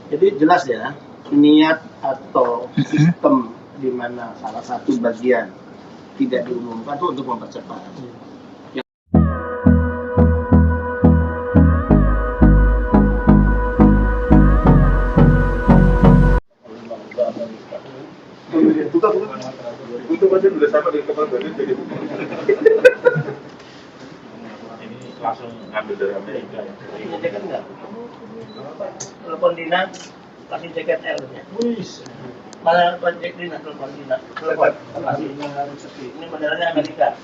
Jadi jelas ya, niat atau sistem di mana salah satu bagian tidak diumumkan itu untuk mempercepat. Untuk aja udah sama dengan kepala badan jadi ini langsung ngambil dari Amerika ya. Ini jaket enggak? Telepon Dina, kasih jaket L nya. Mana jaket Dina, telepon Dina. Telepon, kasih. Ini modelnya Amerika.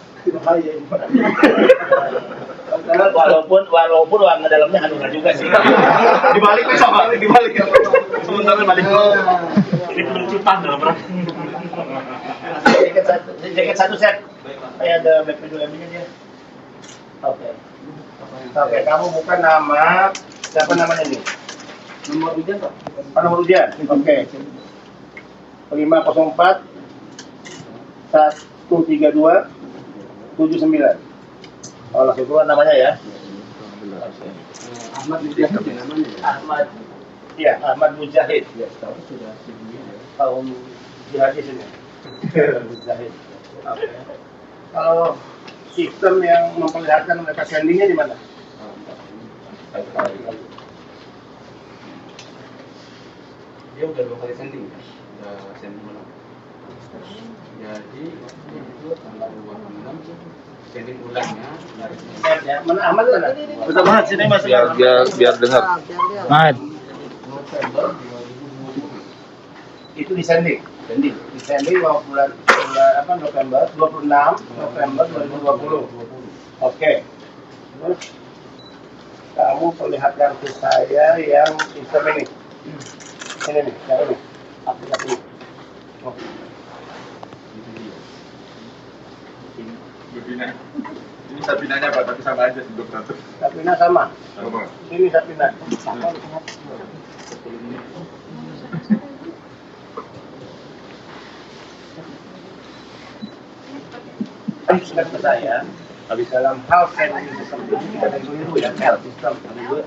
Walaupun warna dalamnya Hanura juga sih. Dibalik nih sama, dibalik ya. Sementara balik. Ini penutupan dalam berapa? Jaket satu set. Kayak ada BPDM-nya dia. Oke, kamu bukan nama, siapa namanya nih? Nomor ujian Pak? Nomor ujian, oke. 504 132 79. Oh, langsung keluar namanya ya. Ahmad Mujahid namanya. Ahmad. Iya, Ahmad Mujahid. Ya, tahu sudah sebelumnya ya. Kaum jihadis ini. Mujahid. Oke. Kalau sistem yang memperlihatkan mereka sendingnya di mana? Dia udah 2 kali sending, udah sending malam. Jadi itu tanggal 26 sending ulangnya dari Ya, mana Ahmad mana? Betul banget sini Mas. Biar dengar. Ahmad. November 2020. Itu di sending. Di sending bulan apa November 26 November 2020. Oke. Terus kamu perlihatkan ke saya yang sistem ini. Ini nih, yang ini. Aplikasi ini. Oh. Bebina. Ini Sabinanya Pak, tapi sama aja sih dokter. Sapina sama. Sama. Ini Sapina. Sudah ke saya. Habis dalam hal sending seperti ini kita dari dulu ya, sistem dari dulu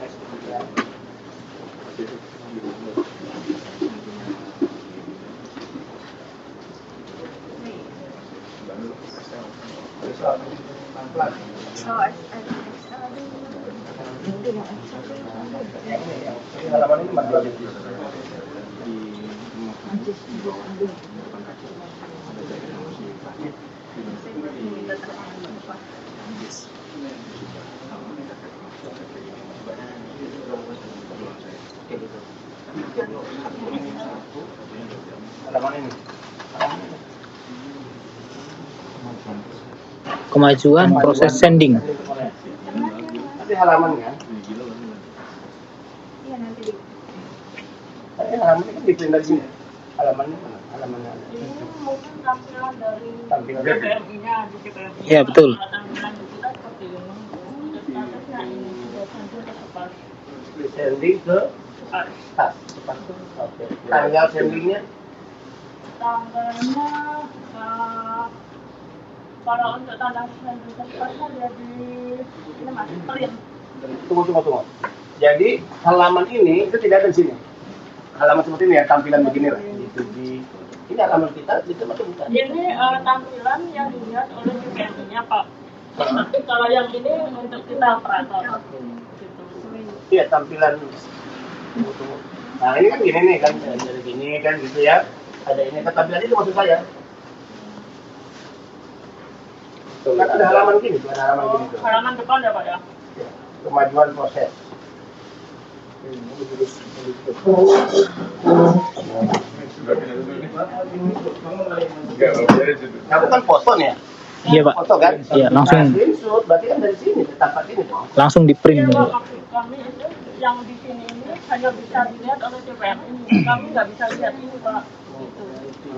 halaman ini mana lagi? Halaman ini. Kemajuan proses sending. Nanti halaman kan? Iya nanti. Halaman ini kan diprint dari sini. Halamannya mana? Halamannya. Ini mungkin tampilan dari Tampilan. CPMI-nya di CPMI. Ya, betul. Tampilan di kita seperti ini. Statusnya ini sudah sampai ke kepala. Sending ke tas. Oke. Tanggal sendingnya Tanggalnya kalau untuk tanggal sending tepatnya dia di ini masih print. Tunggu. Jadi halaman ini itu tidak ada di sini. Halaman seperti ini ya, tampilan begini lah. Ini halaman kita, itu masih bukan. Ini tampilan yang dilihat oleh CPMI-nya Pak. Kalau yang ini untuk kita operator. Gitu. Iya, tampilan. Nah ini kan gini nih kan, dari gini kan gitu ya. Ada ini, tampilan itu maksud saya. Kan ada halaman gini, ada halaman gini tuh. Halaman depan ya Pak ya? Kemajuan proses. Kamu kan foto nih ya? Iya, Pak. Foto kan? Iya, langsung. Nah, screenshot berarti kan dari sini, tempat ini dong. Langsung di print. Iya, maksud kami itu yang di sini ini hanya bisa dilihat oleh CPMI ini. Kami nggak bisa lihat ini Pak. Gitu.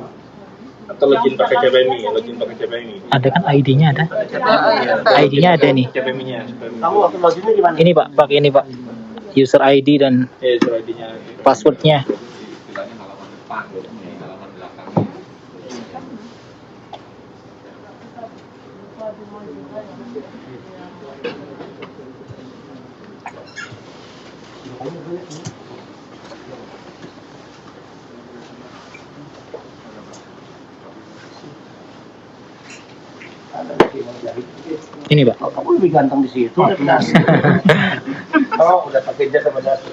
Atau login pakai CPMI, login pakai CPMI. Ada kan ID-nya ada? ID-nya ada nih. CPMI-nya. Kamu waktu loginnya gimana? Ini Pak, pakai ini Pak. User ID dan User ID-nya. passwordnya. istilahnya halaman depan, halaman belakangnya. Ini Pak. Oh, kamu lebih ganteng di situ daripada asli. Oh, udah pakai jas daripada asli.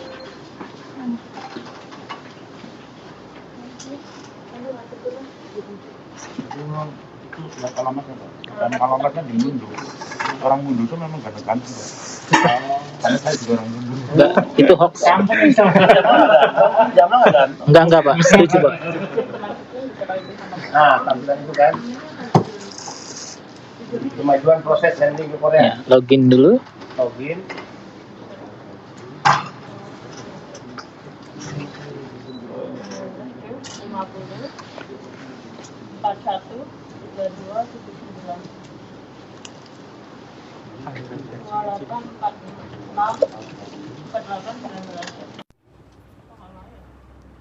Itu alamatnya Pak. Karena alamatnya di Mundu. Orang Mundu itu memang gak ada ganteng Pak. Karena saya juga orang Mundu. Enggak, itu hoax. Jangan nggak ganteng. Enggak Pak. Setuju Pak. Nah, tampilan itu kan kemajuan proses sending ke Korea. Ya, login dulu. Login.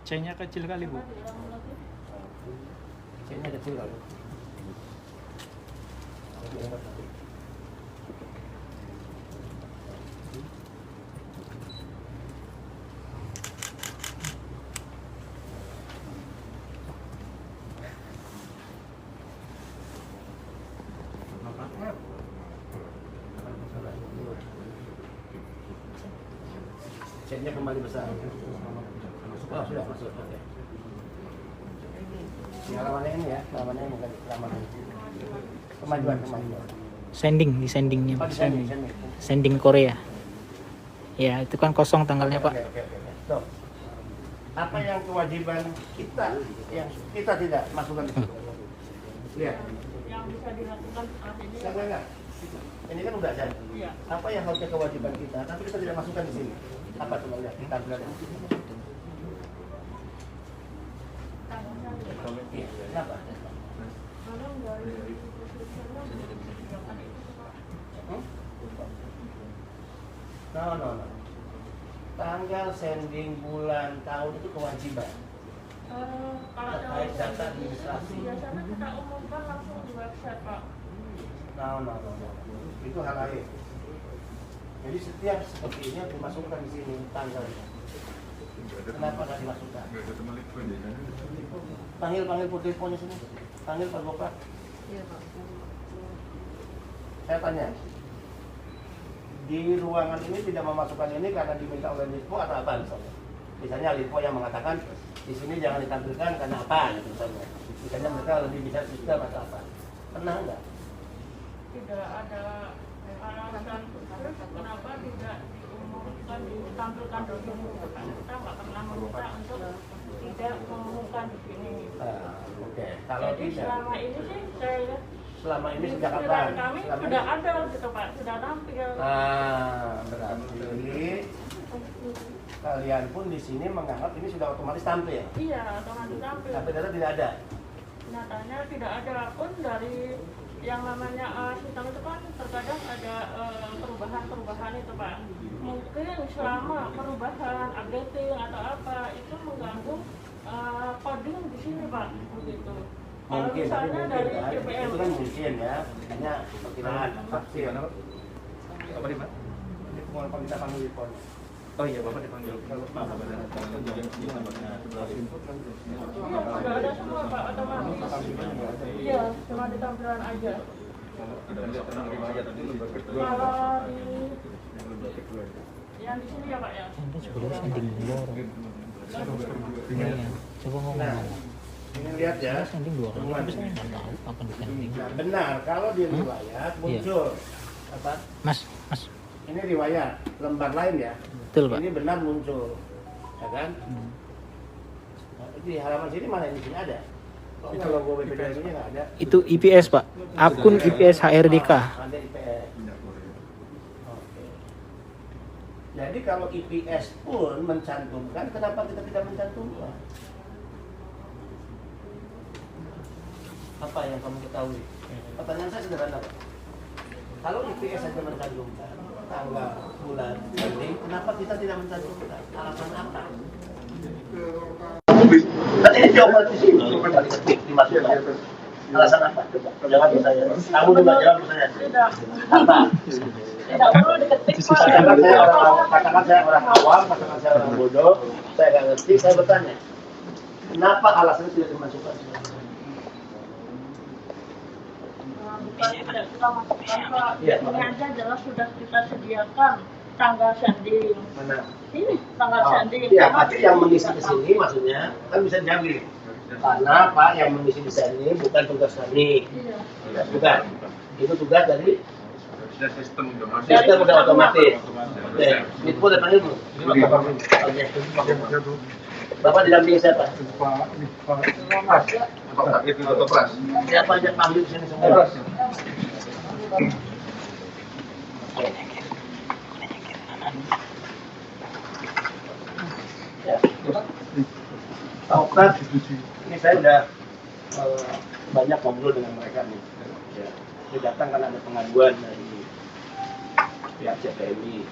C-nya kecil kali Bu. C-nya kecil kali. C-nya kembali besar. Oh, sudah masuk. Oke. Halamannya ini ya, halamannya ini kali, halaman ini. Kemajuan. Sending, di sendingnya. Oh, di sending. Sending Korea. Ya, itu kan kosong tanggalnya Pak. Oke. Tuh. Apa yang kewajiban kita yang kita tidak masukkan di situ? Lihat. Yang bisa dilakukan saat ini. Enggak. Ini kan udah ada. Iya. Apa yang harusnya kewajiban kita, tapi kita tidak masukkan di sini. Apa coba lihat kita berada di sini. Iya, kenapa? No. Tanggal, sending, bulan, tahun itu kewajiban. Kalau Terkait data administrasi. biasanya kita umumkan langsung di website Pak. No. Itu hal lain. Jadi setiap seperti ini harus dimasukkan di sini tanggalnya. Kenapa nggak dimasukkan? Panggil Pak Deponya sini. Panggil Pak Goprak. Saya tanya. Di ruangan ini tidak memasukkan ini karena diminta oleh Litpo atau apa misalnya? Misalnya Litpo yang mengatakan di sini jangan ditampilkan karena apa gitu misalnya. Misalnya mereka lebih bisa sistem atau apa. Pernah nggak? Tidak ada alasan khusus kenapa tidak diumumkan ditampilkan di sini. Kita nggak pernah meminta untuk tidak mengumumkan di sini. Oke. Kalau Jadi tidak, selama ini sih saya selama ini sejak pikiran kapan? kami Selama sudah ini? ada gitu Pak, sudah tampil. Berarti kalian pun di sini menganggap ini sudah otomatis tampil. Iya, otomatis tampil. Tapi ternyata tidak ada. Nyatanya tidak ada pun dari yang namanya sistem itu kan terkadang ada perubahan itu Pak. Mungkin selama perubahan, updating atau apa itu mengganggu coding di sini Pak, begitu. Kalau Mungkin, tapi misalnya mungkin dari kan. CPM Itu kan mungkin ya. Hanya perkiraan. Tafsir. Apa nih Pak? Ini mau kita panggil telepon. Oh iya Bapak dipanggil. iya sudah ada semua Pak, otomatis. Iya, cuma di tampilan aja. Kalau di yang di sini ya Pak ya. Anda sebenarnya sending dua orang. Iya. Coba ngomong. Ini lihat ya. Sending dua orang. Tapi saya nggak tahu kapan di sending. Nah, benar, kalau di riwayat muncul apa? Mas. Ini riwayat lembar lain ya. Betul Pak. Ini benar muncul, ya kan? Nah, di halaman sini mana ini sini ada? Oh, ini logo BPDS-nya nggak ada. Itu IPS Pak. Akun IPS HRDK. Ada IPS. Oke. Jadi kalau IPS pun mencantumkan, kenapa kita tidak mencantumkan? Apa yang kamu ketahui? Pertanyaan saya sederhana, Pak. Kalau IPS saja mencantumkan tanggal, bulan, sending, kenapa kita tidak mencantumkan? Alasan apa? Nanti ini jawab di sini. Dimasukkan. Alasan apa? Coba. Jangan bertanya. Kamu juga jawab bertanya. Tidak. Apa? Tidak perlu diketik Pak. Katakan saya orang awam, katakan saya orang bodoh, saya nggak ngerti, saya bertanya. Kenapa alasannya tidak dimasukkan? tidak kita masukkan Pak. Iya, Ini aja jelas sudah kita sediakan tanggal sanding. Mana? Ini tanggal sanding. Iya, Karena- tapi yang mengisi ke sini maksudnya kan bisa diambil. Karena Pak yang mengisi di sini bukan tugas kami. Iya. Ya, bukan. Itu tugas dari Sudah sistem udah masuk. sistem udah otomatis. Oke, itu udah panggil belum? Oke. Bapak didampingi siapa? Itu tutup pras. Siapa aja panggil sini semua? Ya. Pak Okta, ini saya udah banyak ngobrol dengan mereka nih. Ya. Ini datang karena ada pengaduan dari pihak CPMI.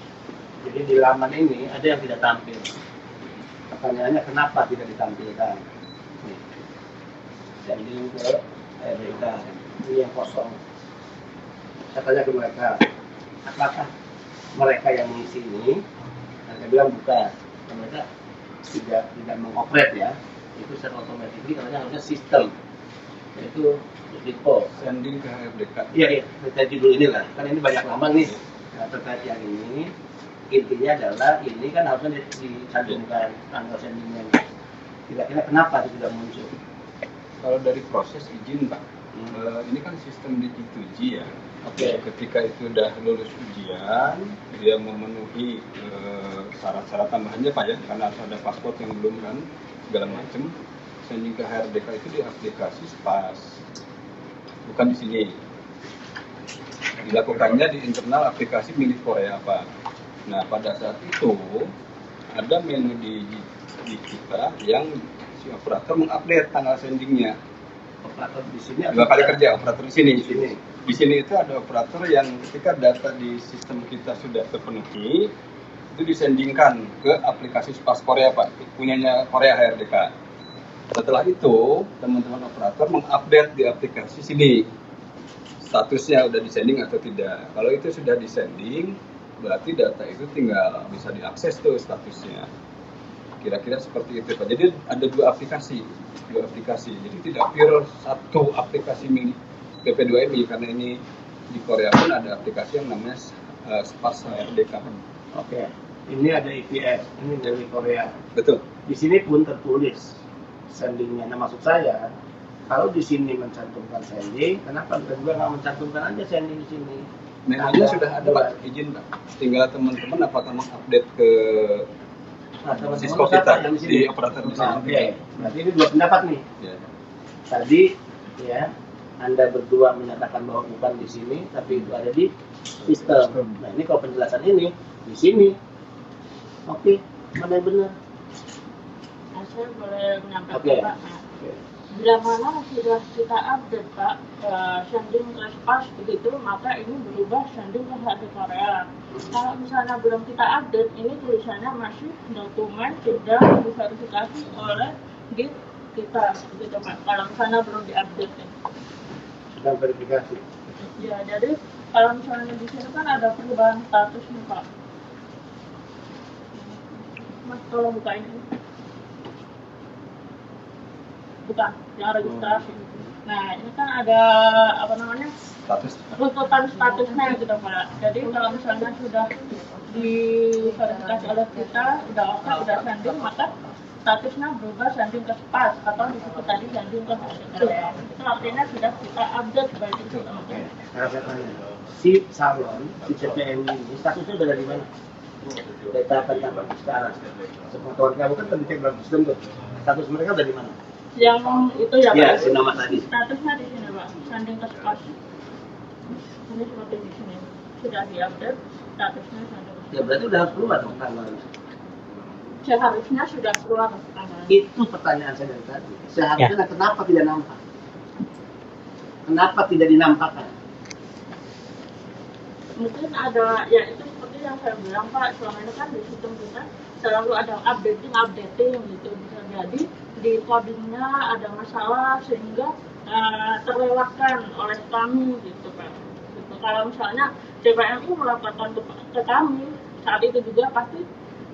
Jadi di laman ini ada yang tidak tampil. Pertanyaannya kenapa tidak ditampilkan? Nih. Sending ke RBK, ini yang kosong. Saya tanya ke mereka, apakah mereka yang mengisi ini? Mereka bilang bukan. Mereka tidak mengoperet ya. Itu secara otomatis karena harusnya sistem, yaitu Ditpo. Sending ke HRDK. Iya, iya. Terkait judul ini lah. Kan ini banyak nama nih. Nah, terkait yang ini, intinya adalah ini kan harusnya dicantumkan tanggal sendingnya. Kira-kira kenapa itu tidak muncul? Kalau dari proses izin Pak, ini kan sistem Digi2G ya. Oke. Ketika itu udah lulus ujian, dia memenuhi syarat-syarat tambahannya Pak ya, karena harus ada paspor yang belum kan, segala macam. Sending ke HRDK itu di aplikasi SPAS, bukan di sini. Dilakukannya di internal aplikasi milik Korea Pak. Nah pada saat itu ada menu di kita yang si operator mengupdate tanggal sendingnya. Operator di sini Dua kali kerja operator di sini. Di sini. Di sini itu ada operator yang ketika data di sistem kita sudah terpenuhi, itu disendingkan ke aplikasi SPAS Korea Pak, punyanya Korea HRDK. Setelah itu teman-teman operator mengupdate di aplikasi sini statusnya udah disending atau tidak. Kalau itu sudah disending, berarti data itu tinggal bisa diakses tuh statusnya. Kira-kira seperti itu Pak. Jadi ada dua aplikasi. Jadi tidak pure satu aplikasi milik PP2MI karena ini di Korea pun ada aplikasi yang namanya SPAS HRDK. Oke. Ini ada IPS, ini dari Korea. Betul. Di sini pun tertulis sendingnya. Nah maksud saya, kalau di sini mencantumkan sending, kenapa kita juga nggak mencantumkan aja sending di sini? Menunya sudah ada Pak, izin Pak. Tinggal teman-teman apakah mengupdate ke Nah, teman-teman Cisco siapa kita yang sini? di operator di Nah, sini. Oke, berarti ini dua pendapat nih. Ya. Tadi ya Anda berdua menyatakan bahwa bukan di sini, tapi itu ada di sistem. Nah ini kalau penjelasan ini di sini, oke, mana yang benar? Nah, saya boleh menyampaikan Oke. Pak. Nah, bila mana sudah kita update Pak, sending ke SPAS begitu, maka ini berubah sending ke HD Korea. Kalau misalnya belum kita update, ini tulisannya masih dokumen sedang diverifikasi oleh GIT kita, begitu Pak. Kalau misalnya belum diupdate. Sedang verifikasi. Ya, jadi kalau misalnya di sini kan ada perubahan status nih Pak. Mas, tolong buka ini. Bukan, yang registrasi. Nah, ini kan ada apa namanya? Status. Runtutan statusnya gitu Pak. Jadi kalau misalnya sudah diverifikasi oleh kita, sudah oke, sudah sending, maka statusnya berubah sending ke SPAS atau disebut tadi sending ke HDK. Itu artinya sudah kita update baik itu. Oke, sekarang saya tanya. Si salon, si CPMI ini statusnya udah dari mana? Data apa sekarang? Sepengetahuan kamu kan terdetek dalam sistem tuh. Status mereka dari mana? Yang itu ya Ya, Pak. si nama tadi. Statusnya di sini Pak, sanding ke SPAS. Ini seperti di sini. Sudah diupdate, statusnya sanding ke Ya berarti udah harus keluar dong tanggalnya. seharusnya sudah keluar tanggal. Itu pertanyaan saya dari tadi. Seharusnya kenapa tidak nampak? Kenapa tidak dinampakkan? Mungkin ada, ya itu seperti yang saya bilang Pak, selama ini kan di sistem kita selalu ada updating gitu. Bisa jadi di codingnya ada masalah sehingga terlewatkan oleh kami gitu Pak. Gitu. Kalau misalnya CPMI melaporkan ke kami, saat itu juga pasti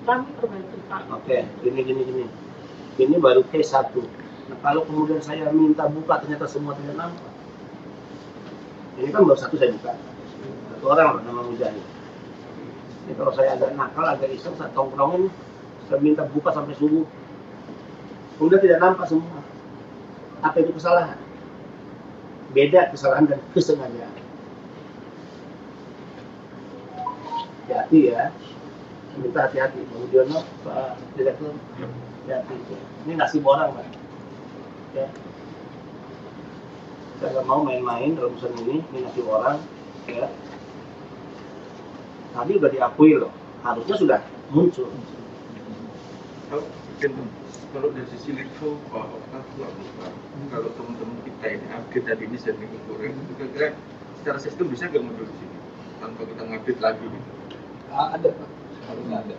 kami perbaiki Pak. Oke, gini. Ini baru case 1. Nah, kalau kemudian saya minta buka ternyata semua tidak nampak. Ini kan baru satu saya buka. Satu orang loh, nama Mujahid. Ini kalau saya agak nakal, agak iseng, saya tongkrongin, saya minta buka sampai subuh. Udah tidak nampak semua. Apa itu kesalahan? Beda kesalahan dan kesengajaan. Hati-hati ya. Minta hati-hati. Bang Udiono, Pak Direktur, hati-hati. Ini nasib orang, Pak. Ya. Saya nggak mau main-main dalam urusan ini nasib orang. Ya. Tadi udah diakui loh, harusnya sudah muncul. Kalau dari sisi legal, kalau teman-teman kita ini update tadi ini sendiri kurang, itu kira-kira secara sistem bisa nggak mundur di sini tanpa kita ngupdate lagi gitu? Ada, Pak. Harusnya ada.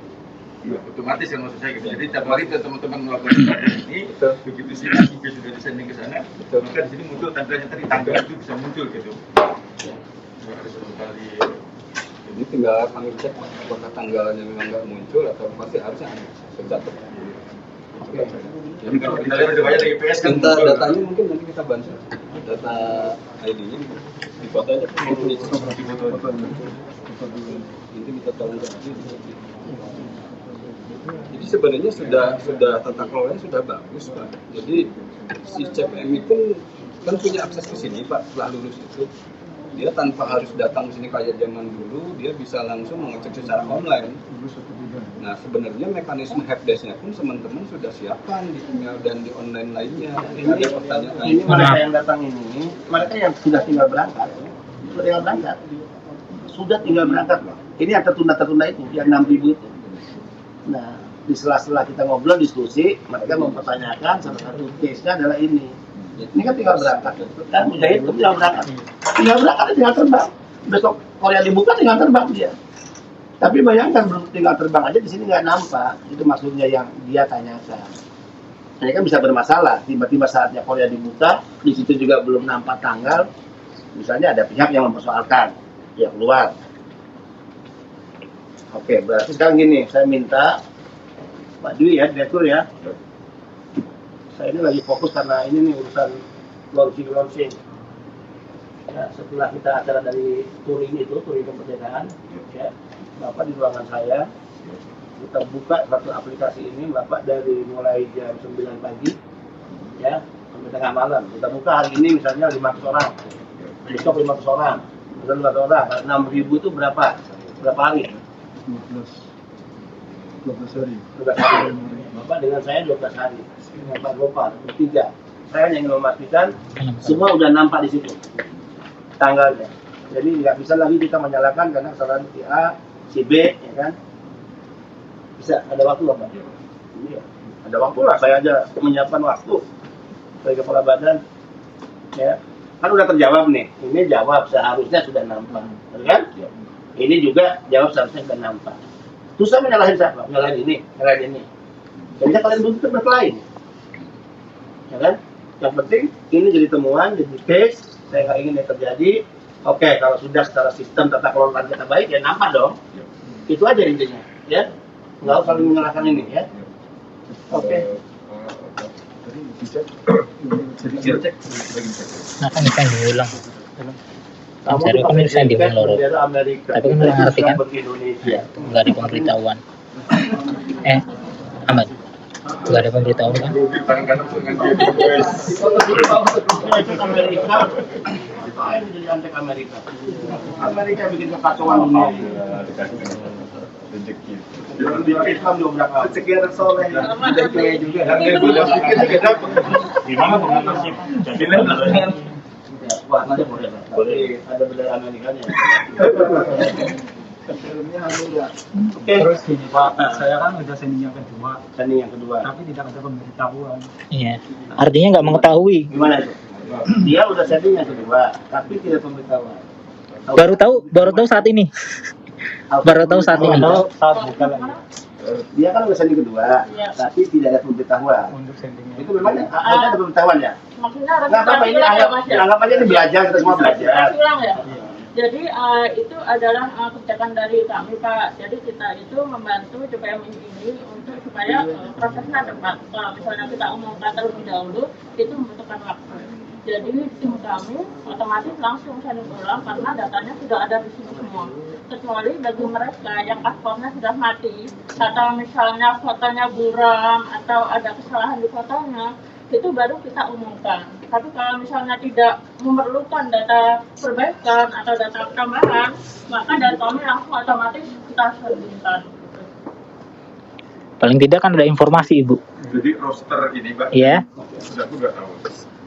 Ya, otomatis yang maksud saya gitu. Jadi tiap hari teman-teman melakukan update ini, begitu si IP sudah disending ke sana, maka di sini muncul tandanya tadi tanggal itu bisa muncul gitu. Ya, ada satu kali. Jadi tinggal kami cek apakah tanggalnya memang nggak muncul atau pasti harusnya ada tercatat. Jadi kalau kita lihat ada banyak IPS kan datanya mungkin nanti kita bantu data ID-nya di foto aja di foto nanti kita tahu jadi sebenarnya sudah tata kelolanya sudah bagus Pak. Jadi si CPM itu kan punya akses ke sini Pak setelah lulus itu dia tanpa harus datang ke sini kayak zaman dulu, dia bisa langsung mengecek secara online. Nah sebenarnya mekanisme helpdesk-nya pun teman-teman sudah siapkan di email dan di online lainnya. Ini ada pertanyaan. Ini mereka yang datang ini, mereka yang sudah tinggal berangkat, sudah tinggal berangkat loh. Ini yang tertunda itu, yang 6.000 itu. Nah di sela-sela kita ngobrol diskusi, mereka mempertanyakan salah satu case-nya adalah ini. Ini kan tinggal berangkat, kan Mujahid itu tinggal berangkat terbang. Besok Korea dibuka tinggal terbang dia. Tapi bayangkan belum tinggal terbang aja di sini nggak nampak. Itu maksudnya yang dia tanyakan. Ini kan bisa bermasalah. Tiba-tiba saatnya Korea dibuka, di situ juga belum nampak tanggal. Misalnya ada pihak yang mempersoalkan, ya keluar. Oke, berarti sekarang gini, saya minta Pak Dwi ya, Direktur ya. Saya ini lagi fokus karena ini nih urusan launching. Ya, setelah kita acara dari touring kemerdekaan, ya, Bapak di ruangan saya, kita buka satu aplikasi ini, Bapak dari mulai jam 9 pagi, ya, sampai tengah malam. Kita buka hari ini misalnya 500 orang, besok 500 orang, bukan 500 orang, 6.000 itu berapa hari? 12 hari. Bapak dengan saya 12 hari. Pak Gopal, bertiga. Saya hanya ingin memastikan semua udah nampak di situ tanggalnya. Jadi nggak bisa lagi kita menyalahkan karena kesalahan si A, si B, ya kan? Bisa ada waktu loh Pak. Iya, ada waktu lah. Saya aja menyiapkan waktu sebagai kepala badan. Ya, kan udah terjawab nih. Ini jawab seharusnya sudah nampak, kan? Ini juga jawab seharusnya sudah nampak. Terus saya menyalahin siapa? Menyalahin ini. Jadi kalian belum berkelahi. Ya kan? Yang penting ini jadi temuan, jadi case. Saya nggak ingin yang terjadi. Oke, kalau sudah secara sistem tata kelola kita baik, ya nampak dong. Itu aja intinya, ya. Nggak usah menyalahkan ini, ya. Oke. Nah kan bisa diulang. Kamu Saya kan bisa diulang. Amerika. Tapi kan udah ngerti kan? Indonesia. Nggak ada pemberitahuan. Ahmad. Nggak ada pemberitahuan kan? Amerika, saya menjadi antek Amerika. Amerika bikin kekacauan dunia. Di Islam juga berapa? Rezeki anak soleh. Rezeki juga. Gimana dengan nasib? Jadilah warnanya boleh. Ada bendera Amerikanya. Oke. Terus gini Pak, saya kan udah sending yang kedua, tapi tidak ada pemberitahuan. Iya. Artinya nggak mengetahui. Gimana itu? Dia udah setting yang kedua, tapi tidak pemberitahuan. Baru tahu saat ini. Baru tahu saat ini. Saat buka lagi Dia kan udah setting kedua, tapi tidak ada pemberitahuan. untuk sendingnya. Itu memang ada pemberitahuan ya? Maksudnya harus Nggak apa-apa, ini anggap aja ini belajar, kita semua belajar. ulang ya. Jadi itu adalah kebijakan dari kami Pak. Jadi kita itu membantu CPM ini untuk supaya prosesnya cepat. Kalau misalnya kita umumkan terlebih dahulu, itu membutuhkan waktu. Jadi tim kami otomatis langsung sending ulang karena datanya sudah ada di sini semua. Kecuali bagi mereka yang paspornya sudah mati atau misalnya fotonya buram atau ada kesalahan di fotonya, itu baru kita umumkan. Tapi kalau misalnya tidak memerlukan data perbaikan atau data tambahan, maka dari kami langsung otomatis kita sendingkan. Paling tidak kan ada informasi Ibu. Jadi roster ini Pak, Iya. sudah aku nggak tahu.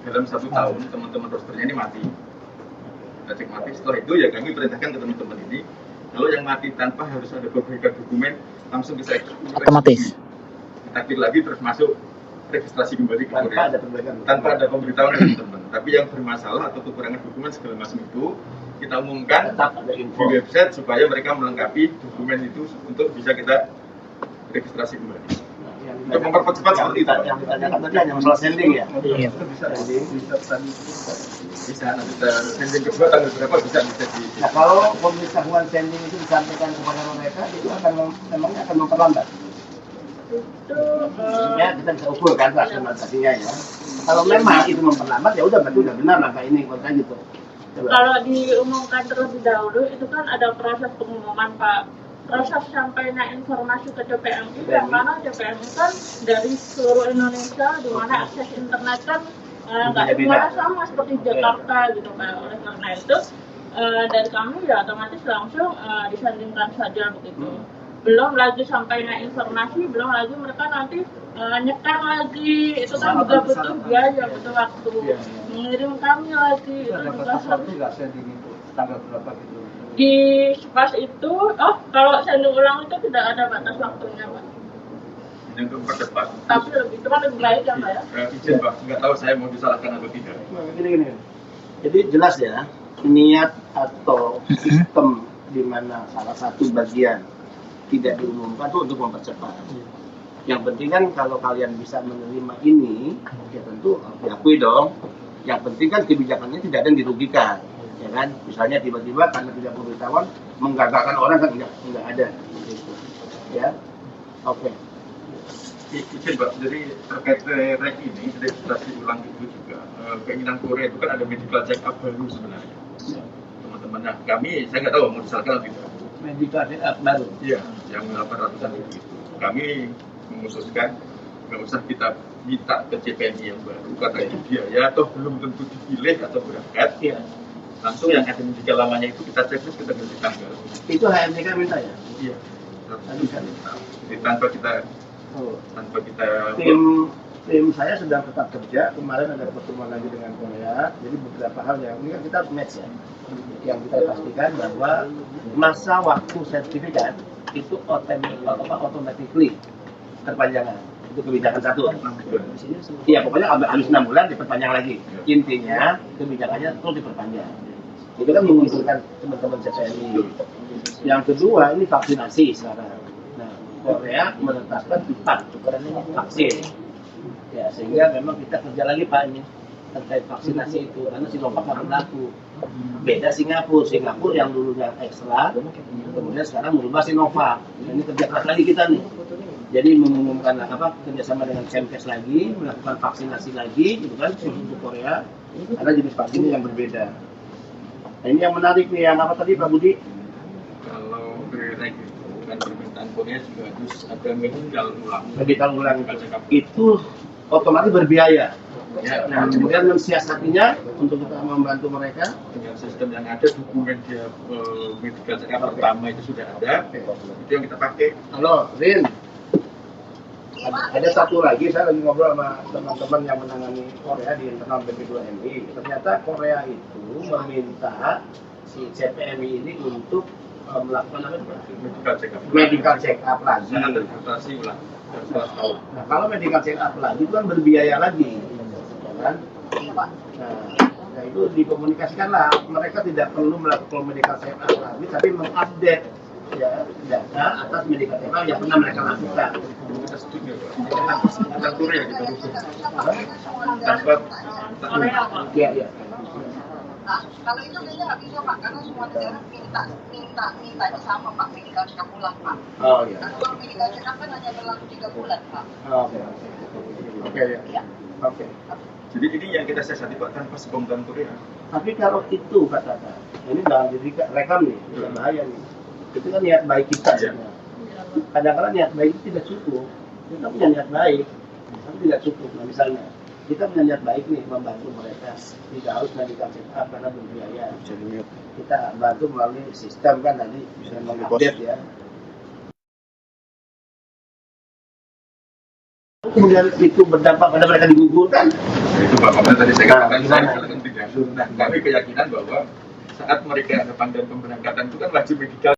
Dalam 1 tahun teman-teman rosternya ini mati. Kita cek mati. Setelah itu ya kami perintahkan ke teman-teman ini, kalau yang mati tanpa harus ada perbaikan dokumen, langsung bisa Otomatis. takdir lagi terus masuk registrasi kembali ke Tanpa Korea. ada perbaikan. Tanpa ada pemberitahuan dari teman-teman. Tapi yang bermasalah atau kekurangan dokumen segala macam itu kita umumkan Tetap ada di info. website supaya mereka melengkapi dokumen itu untuk bisa kita registrasi kembali. Untuk mempercepat seperti itu. Yang ditanyakan tadi hanya masalah sending ya. Iya. Bisa nanti kita sending kedua tanggal berapa bisa di. Nah, kalau pemberitahuan sending itu disampaikan kepada mereka, itu memangnya akan memperlambat. Itu Ya, kita bisa ukur kan rasionalisasinya ya. Kalau memang itu memperlambat, ya udah berarti udah benar langkah ini, kalau kayak gitu. Coba. kalau diumumkan terlebih dahulu itu kan ada proses pengumuman Pak. Proses sampainya informasi ke CPMI, yang mana CPMI kan dari seluruh Indonesia, di mana akses internet kan nggak semuanya sama seperti Jakarta gitu Pak. Oleh karena itu dari kami ya otomatis langsung disandingkan saja begitu. Belum lagi sampainya informasi, belum lagi mereka nanti nyekan lagi, itu kan juga butuh biaya, butuh waktu. Mengirim kami lagi, itu juga harus. Tanggal berapa gitu? Di pas itu, kalau sending ulang itu tidak ada batas waktunya Pak. Yang mempercepat. Tapi cuma lebih baik ya Pak ya. Izin Pak, nggak tahu saya mau disalahkan atau tidak. Gini. Jadi jelas ya, niat atau sistem di mana salah satu bagian tidak diumumkan itu untuk mempercepat. Yang penting kan kalau kalian bisa menerima ini, ya tentu diakui dong. Yang penting kan kebijakannya tidak ada yang dirugikan, ya kan? Misalnya tiba-tiba karena tidak pemberitahuan menggagalkan orang kan nggak ada, gitu. Ya, oke. Izin Pak, jadi terkait rek ini, registrasi ulang itu juga keinginan Korea itu kan ada medical check up baru sebenarnya. Teman-teman, nah kami, saya nggak tahu mau disalahkan atau tidak. Medical check up baru. Iya, yang 800-an itu. Kami memutuskan nggak usah kita minta ke CPNI yang baru karena itu biaya atau belum tentu dipilih atau berangkat. Iya. Langsung yang ada medical lamanya itu kita checklist, kita ganti tanggal. Itu HMDK minta ya? Iya. Aduh, kan. Jadi tanpa kita Oh. Tim saya sedang tetap kerja. Kemarin ada pertemuan lagi dengan Korea. Jadi beberapa hal yang ini kan kita match ya. Yang kita pastikan bahwa masa waktu sertifikat itu automatically terpanjangan. Itu kebijakan satu. Iya, pokoknya habis 6 bulan diperpanjang lagi. Intinya kebijakannya terus diperpanjang. Itu kan menguntungkan teman-teman CPNI. Yang kedua ini vaksinasi sekarang. Korea menetapkan 4 vaksin, ya sehingga memang kita kerja lagi Pak ini terkait vaksinasi itu karena Sinovac nggak berlaku. Beda Singapura yang dulunya ekstra, kemudian sekarang merubah Sinovac. Ini kerja keras lagi kita nih. Jadi mengumumkan kerjasama dengan Kemkes lagi, melakukan vaksinasi lagi, gitu kan untuk Korea. Ada jenis vaksin yang berbeda. Nah, ini yang menarik nih, yang apa tadi Pak Budi? Kalau dengan permintaan Korea juga harus ada medical ulang itu otomatis berbiaya. Ya, Nah, kemudian mensiasatinya untuk kita membantu mereka dengan sistem yang ada, dokumen dia medical check up pertama itu sudah ada, itu yang kita pakai. Halo, Rin. Ada satu lagi, saya lagi ngobrol sama teman-teman yang menangani Korea di internal BP2MI. Ternyata Korea itu meminta si CPMI ini untuk melakukan medical check up lagi. Registrasi ulang. Nah, kalau medical check up lagi itu kan berbiaya lagi, ya kan? Nah, itu dikomunikasikan lah. Mereka tidak perlu melakukan medical check up lagi, tapi mengupdate ya data atas medical check up yang pernah mereka lakukan. Kita setuju, Pak. Korea kita dukung. Tanpa Iya. Nah, kalau itu kayaknya nggak bisa Pak, karena semua negara mintanya sama Pak, medical check up ulang Pak. Oh iya. Karena kalau medical check up kan hanya berlaku 3 bulan Pak. Oke ya. Oke. Jadi ini yang kita siasati Pak tanpa sebom dan Korea. Tapi kalau itu katakan, ini dalam diri rekam nih, bisa bahaya nih. Itu kan niat baik kita sebenarnya. Kadang-kadang niat baik itu tidak cukup. Kita punya niat baik, tapi tidak cukup. Nah misalnya, kita punya niat baik nih membantu mereka, tidak harus medical check up karena berbiaya. Kita bantu melalui sistem kan tadi bisa mengupdate ya. Kemudian itu berdampak pada mereka digugurkan. Itu Pak, makanya tadi saya katakan tidak. Nah, kami keyakinan bahwa saat mereka ada panggilan pemberangkatan itu kan wajib medical.